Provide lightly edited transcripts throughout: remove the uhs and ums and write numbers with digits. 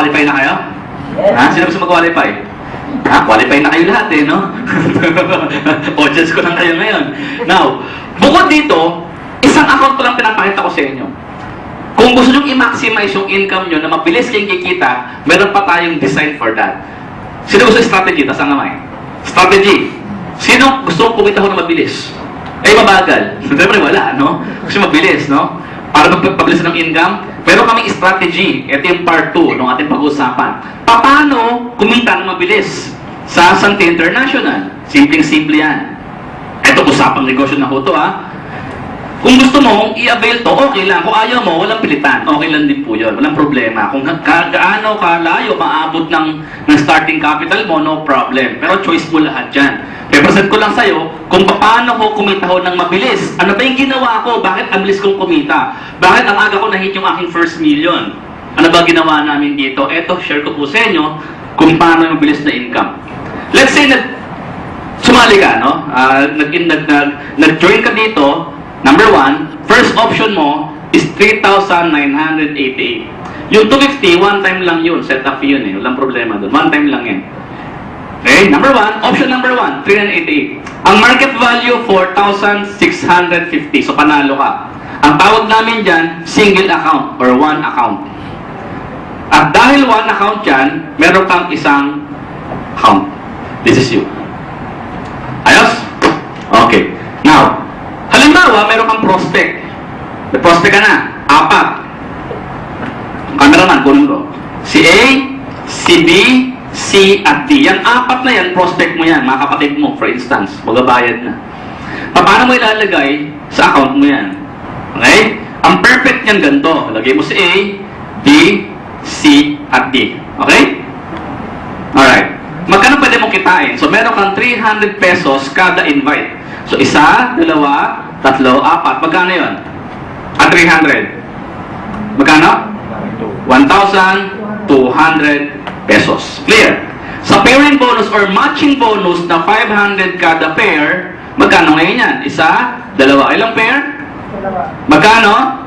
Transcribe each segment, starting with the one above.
Qualify na kayo? Ha? Sino gusto mag-qualify? Ha? Qualify na kayo lahat eh, no? Audience ko lang kayo ngayon. Now, bukod dito, isang account ko lang pinapakita ko sa inyo. Kung gusto nyo i-maximize yung income nyo na mabilis kayong kikita, meron pa tayong design for that. Sino gusto strategy? Tas ang kamay. Strategy. Sino gusto kumita ho na mabilis? Eh, mabagal. Siyempre wala, no? Kasi mabilis, no? Para magpabilis ng income, meron kaming strategy. Ito yung part 2 ng ating pag-uusapan. Paano kumita ng mabilis sa Sante International? Simpleng-simple yan. Ito, usapang negosyo na ho to, ha? Kung gusto mo i-avail to, okay lang. Kung ayaw mo, walang pilitan. Okay lang din po yun. Walang problema. Kung gaano kalayo maabot ng starting capital mo, no problem. Pero choice mo lahat dyan. Represent ko lang sa'yo kung paano ko kumita ho ng mabilis. Ano ba yung ginawa ko? Bakit ang bilis kong kumita? Bakit ang aga ko na-hit yung aking first million? Ano ba ginawa namin dito? Eto, share ko po sa inyo kung paano yung mabilis na income. Let's say na sumali ka, no? Nag-join ka dito. Number 1, first option mo is 3,988. Yung 250, one time lang yun. Set up yun eh. Walang problema doon. One time lang yan. Okay? Number 1, option number 1, 388. Ang market value, 4,650. So, panalo ka. Ang tawag namin dyan, single account or one account. At dahil one account dyan, meron kang isang account. This is you. Ayos? Okay. Now, halimbawa, meron kang prospect. May prospect ka na. 4. Cameraman, kunin ko. Si A, si B, C, at D. Yan 4 na yan, prospect mo yan. Mga kapatid mo, for instance. Magabayad na. Paano mo ilalagay sa account mo yan? Okay? Ang perfect niyan ganito. Lagay mo si A, B, C, at D. Okay? Alright. Magkano pwede mong kitain? So, meron kang 300 pesos kada invite. So, 1, 2, 3, 4. Magkano yun? 300. Magkano? 1,200 pesos. Clear? Sa pairing bonus or matching bonus na 500 kada pair, magkano ngayon yan? 1, 2. Ilang pair? Magkano?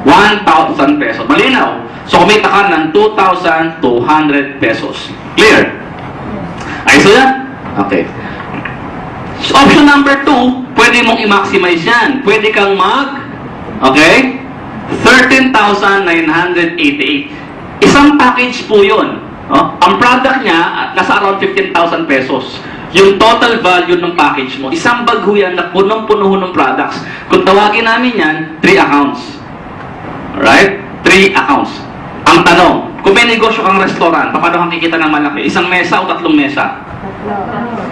1,000 pesos. Malinaw. So, kumita ka ng 2,200 pesos. Clear? Ayos so yan? Okay. So, option number 2, pwede mong i-maximize yan. Pwede kang okay? 13,988. Isang package po yun. Ang product niya, nasa around 15,000 pesos. Yung total value ng package mo, isang bagho yan na punong-puno ng products. Kung tawagin namin yan, 3 accounts. Alright? 3 accounts. Ang tanong, kung may negosyo kang restaurant, paano kang kikita ng malaki? Isang mesa o 3 mesa?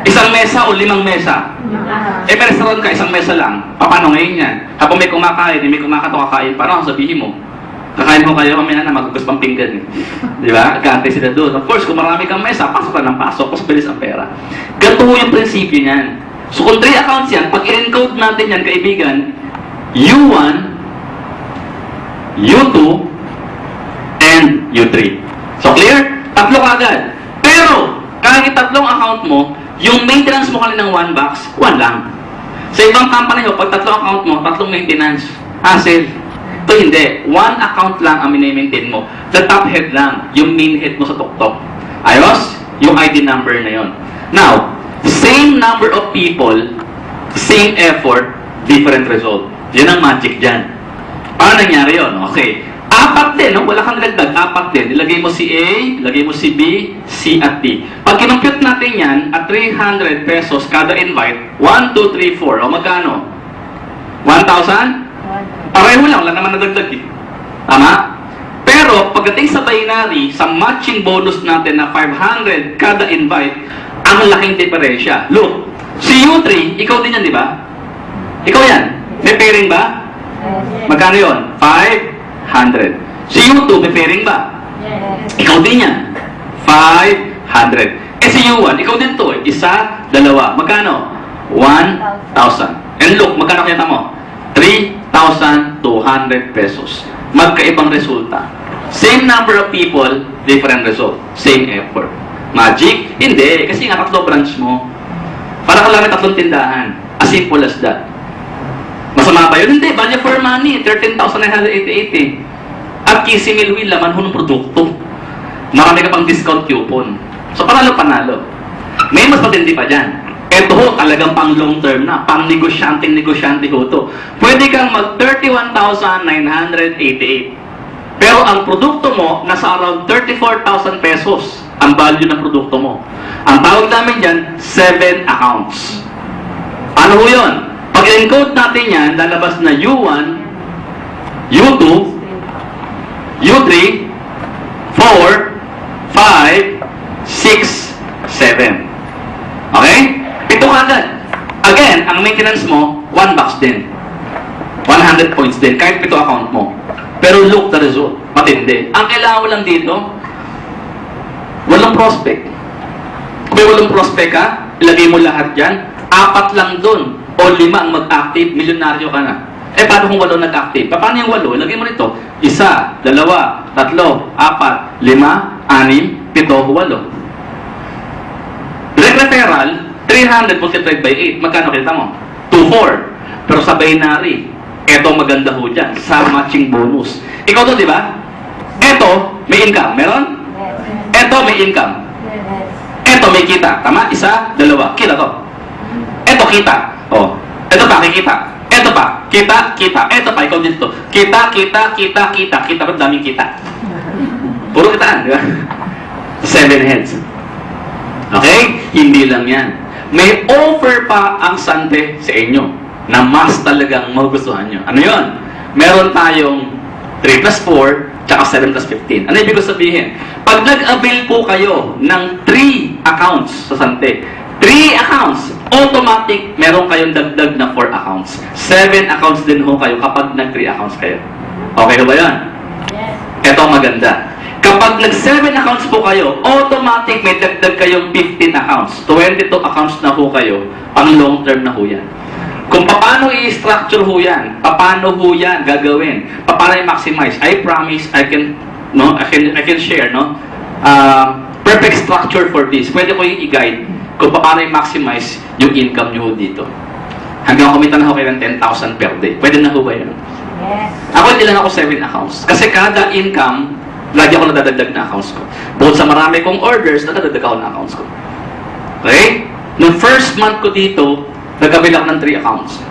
Isang mesa o 5 mesa? Eh, may restaurant ka, isang mesa lang. Paano ngayon yan? Habang may kumakain, may kakain, paano ang sabihin mo? Kakain mo kayo, mamaya na magugas pang pinggan. Di ba? Kante sila doon. Of course, kung marami kang mesa, pasok ka ng pasok, mas bilis ang pera. Ganito yung prinsipyo niyan. So, kung 3 accounts yan, pag i-encode natin yan, kaibigan, U1, U2, and U3. So, clear? 3 kagad. Pero, kahit 3 account mo, yung maintenance mo kanina ng 1 box, 1 lang. Sa ibang company ho, pag 3 account mo, 3 maintenance. Hassle. Ito hindi. 1 account lang ang mini-maintain mo. The top head lang. Yung main head mo sa tuktok. Ayos? Yung ID number na yon. Now, same number of people, same effort, different result. Yan ang magic dyan. Paano nangyari yun? Okay. 4 din, no? Wala kang nilagdag. 4 din. Ilagay mo si A, ilagay mo si B, C, at D. Pag kinumpute natin yan, at 300 pesos kada invite, 1, 2, 3, 4. O magkano? 1,000? Pareho lang. Wala naman nadagdag eh. Tama? Pero, pagdating sa binary, sa matching bonus natin na 500 kada invite, ang laking diferensya. Look, si U3, ikaw din yan, di ba? Ikaw yan. May pairing ba? Magkano yun? 500. Si U2, may pairing ba? Yes. Ikaw din yan. 500. Eh si U1, ikaw din to eh. 1, 2. Magkano? 1,000. And look, magkano kita mo? 3,200 pesos. Magkaibang resulta. Same number of people, different result. Same effort. Magic? Hindi. Kasi nga 3 branch mo. Para ka lang may 3 tindahan. As simple as that. Masama ba yun? Hindi. Value for money. 13,988 eh. At Kissy Milwin, laman ho ng produkto. marami ka pang discount coupon. So, panalo-panalo. May mas matindi pa dyan. Ito ho, talagang pang long term na, pang negosyante ho to. Pwede kang mag 31,988. Pero ang produkto mo, nasa around 34,000 pesos ang value ng produkto mo. Ang tawag namin dyan, 7 accounts. Ano ho yun? Pag encode natin yan, lalabas na U1, U2, U3, 4, 5, 6, 7. Okay? Ito kagad. Again, ang maintenance mo, 1 box din. 100 points din, kahit 7 account mo. Pero look the result. Matindi. Ang kailangan mo lang dito, walang prospect. Kung may walang prospect ka, ilagay mo lahat dyan, 4 lang dun, o 5 ang mag-active, milyonaryo ka na. Eh, paano kung 8 nag-active? Paano yung 8? Ilagay mo nito, 1, 2, 3, 4, 5, 6, 7, 8. Direct referral, 300 multiplied by 8. Magkano kita mo? 2,4. Pero sa binary, eto maganda ho dyan, sa matching bonus. Ikaw to, di ba? Eto, may income. Meron? Eto, may income. Eto, may kita. Tama? 1, 2. Kita to. Eto, kita. Oh. Eto pa, kikita. Eto pa, kita, kita. Eto pa, ikaw dito. Kita, kita, kita, kita. Kita pa, daming kita. Puro kitaan, di ba? 7 heads. Okay? Hindi lang yan. May offer pa ang Sante sa inyo na mas talagang magugustuhan nyo. Ano yun? Meron tayong 3 plus 4, tsaka 7 plus 15. Ano ibig sabihin? Pag nag-avail po kayo ng 3 accounts sa Sante, 3 accounts, automatic, meron kayong dagdag na 4 accounts. 7 accounts din ho kayo kapag nag-3 accounts kayo. Okay ba yan? Yes. Ito ang maganda. Kapag nag-7 accounts po kayo, automatic may dagdag kayong 15 accounts. 22 accounts na ho kayo, pang long term na ho yan. Kung paano i-structure ho yan, paano ho yan gagawin, paano i-maximize, I promise, I can share, no? Perfect structure for this. Pwede ko yung i-guide kung paano i-maximize yung income nyo dito. Hanggang kumita na ho kayo ng 10,000 per day. Pwede na ho ba yun? Yes. Ako, hindi lang ako 7 accounts. Kasi kada income, lagi ako nadadagdag na accounts ko. Bukod sa marami kong orders, nadadagdag ako na accounts ko. Okay? Nung first month ko dito, nag-avail ako ng 3 accounts.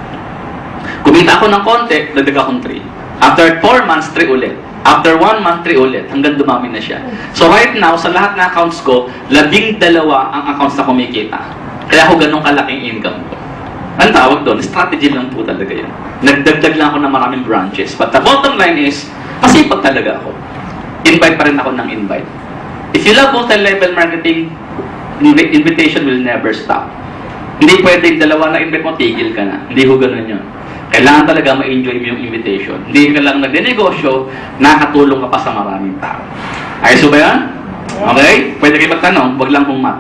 Kumita ako ng konti, dagdag akong 3. After 4 months, 3 ulit. After 1 month, 3 ulit. Hanggang dumami na siya. So right now, sa lahat ng accounts ko, 12 ang accounts na kumikita. Kaya ako ganun kalaking income ko. Ang tawag doon, strategy lang po talaga yun. Nagdagdag lang ako ng maraming branches. But the bottom line is, masipag talaga ako. Invite pa rin ako ng invite. If you love multi-level marketing, invitation will never stop. Hindi pwedeng 2 na invite mo, tigil ka na. Hindi ko ganun yun. Kailangan talaga ma-enjoy mo yung invitation. Hindi ka lang nagde-negosyo, nakatulong ka pa sa maraming tao. Ayos ba yan? Okay? Pwede kayo magtanong, wag lang kung math.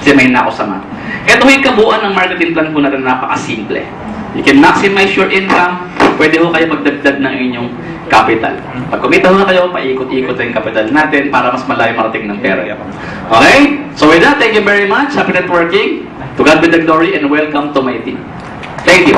Kasi may na ako sa math. Ito yung kabuuan ng marketing plan po natin, napaka-simple. You can maximize your income, pwede ho kayo magdagdag ng inyong capital. Pag kumita ho na kayo, paikot-ikot yung capital natin para mas malayo marating ng pera. Okay? So with that, thank you very much. Happy networking. To God be the glory and welcome to my team. Thank you.